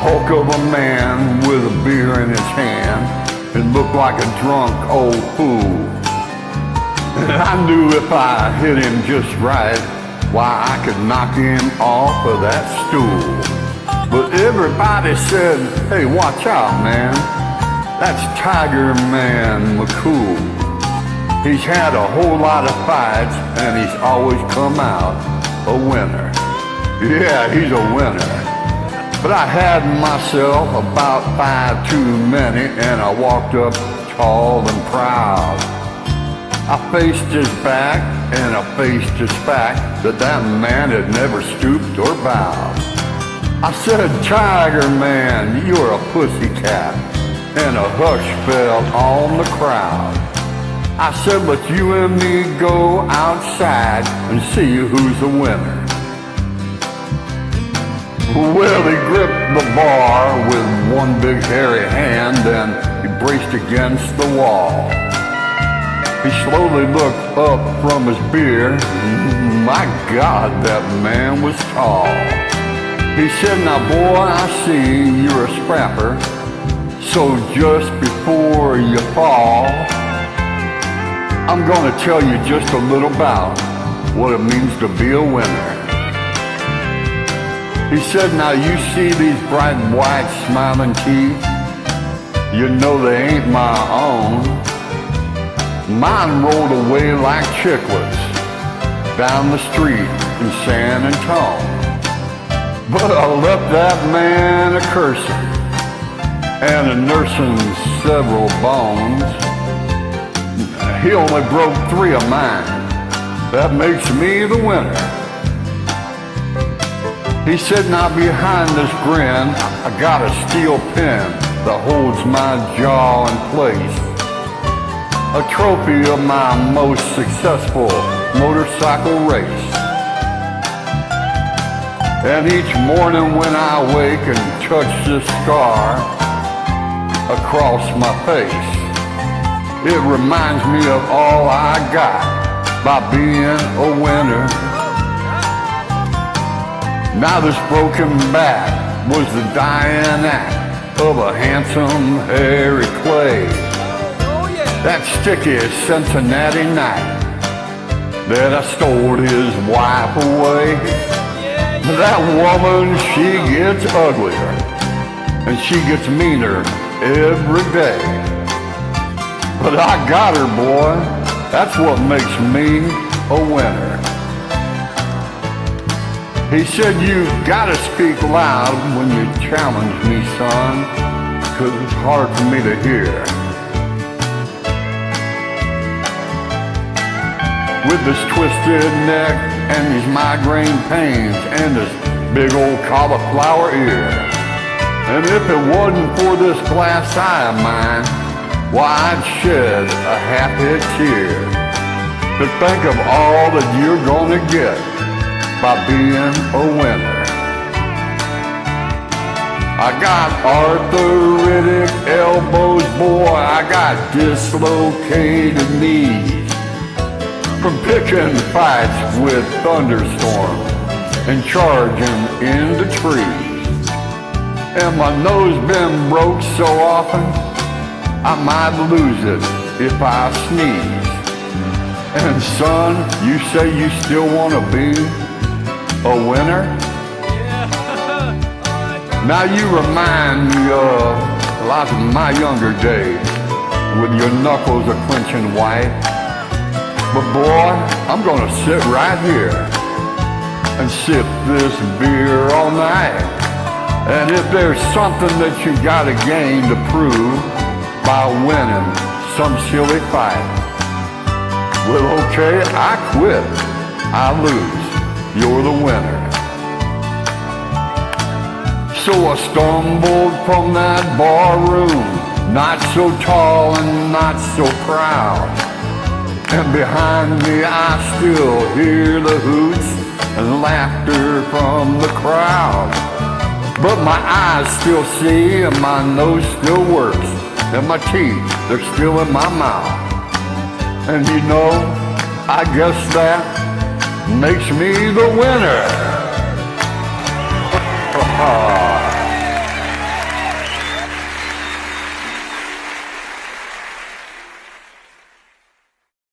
hulk of a man with a beer in his hand and looked like a drunk old fool. And I knew if I hit him just right, why I could knock him off of that stool. But everybody said, hey, watch out, man. That's Tiger Man McCool. He's had a whole lot of fights and he's always come out a winner. Yeah, he's a winner. But I had myself about 5 too many and I walked up tall and proud. I faced his back and I faced his fact that man had never stooped or bowed. I said, Tiger Man, you're a pussycat, and a hush fell on the crowd. I said, let you and me go outside and see who's the winner. Well, he gripped the bar with one big hairy hand and he braced against the wall. He slowly looked up from his beer. My God, that man was tall. He said, now boy, I see you're a scrapper, so just before you fall, I'm gonna tell you just a little about what it means to be a winner. He said, now you see these bright white smiling teeth? You know they ain't my own. Mine rolled away like chiclets down the street in San Antonio. But I left that man a cursing and a nursing several bones. He only broke 3 of mine. That makes me the winner. He said, now behind this grin, I got a steel pen that holds my jaw in place. A trophy of my most successful motorcycle race. And each morning when I wake and touch this scar across my face, it reminds me of all I got by being a winner. Now this broken back was the dying act of a handsome Harry Clay. That sticky Cincinnati night that I stole his wife away. That woman, she gets uglier and she gets meaner every day. But I got her, boy. That's what makes me a winner. He said, you've got to speak loud when you challenge me, son, 'cause it's hard for me to hear. With this twisted neck and these migraine pains and this big old cauliflower ear. And if it wasn't for this glass eye of mine, why I'd shed a happy tear to think of all that you're gonna get by being a winner. I got arthritic elbows, boy, I got dislocated knees from picking fights with thunderstorms and charging into trees. And my nose been broke so often, I might lose it if I sneeze. And son, you say you still want to be a winner? Now you remind me of lots of my younger days with your knuckles a-clenching white. But boy, I'm gonna sit right here and sip this beer all night. And if there's something that you gotta gain to prove by winning some silly fight, well, okay, I quit. I lose. You're the winner. So I stumbled from that bar room, not so tall and not so proud. And behind me I still hear the hoots and laughter from the crowd. But my eyes still see and my nose still works. And my teeth, they're still in my mouth. And you know, I guess that makes me the winner.